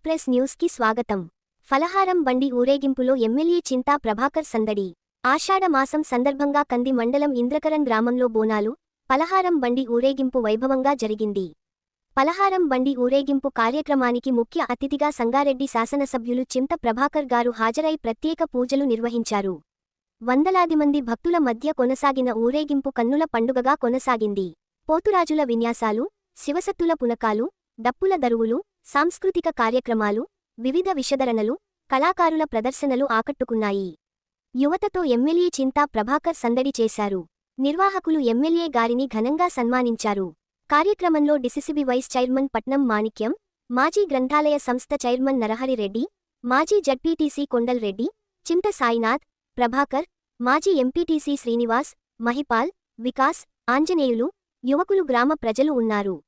Express news కి స్వాగతం. ఫలహారం బండి ఊరేగింపులో ఎమ్మెల్యే చింతా ప్రభాకర్ సందడి. ఆషాఢ మాసం సందర్భంగా కంది మండలం ఇంద్రకరణ్ గ్రామంలో బోనాలు, ఫలహారం బండి ఊరేగింపు వైభవంగా జరిగింది. ఫలహారం బండి ఊరేగింపు కార్యక్రమానికి ముఖ్య అతిథిగా సంగారెడ్డి శాసనసభ్యులు చింత ప్రభాకర్ గారు హాజరై ప్రత్యేక పూజలు నిర్వహించారు. వందలాది మంది భక్తుల మధ్య కొనసాగిన ఊరేగింపు కన్నుల పండుగగా కొనసాగింది. పోతురాజుల విన్యాసాలు, శివసత్తుల పునకాలు, డప్పుల దరువులు, సాంస్కృతిక కార్యక్రమాలు, వివిధ విషధరణలు, కళాకారుల ప్రదర్శనలు ఆకట్టుకున్నాయి. యువతతో ఎమ్మెల్యే చింతా ప్రభాకర్ సందడి చేశారు. నిర్వాహకులు ఎమ్మెల్యే గారిని ఘనంగా సన్మానించారు. కార్యక్రమంలో డిసిసిబి వైస్ చైర్మన్ పట్నం మాణిక్యం, మాజీ గ్రంథాలయ సంస్థ చైర్మన్ నరహరి రెడ్డి, మాజీ జడ్పీటీసీ కొండల్ రెడ్డి, చింత సాయినాథ్, ప్రభాకర్, మాజీ ఎంపీటీసీ శ్రీనివాస్, మహిపాల్, వికాస్, ఆంజనేయులు, యువకులు గ్రామ ప్రజలు ఉన్నారు.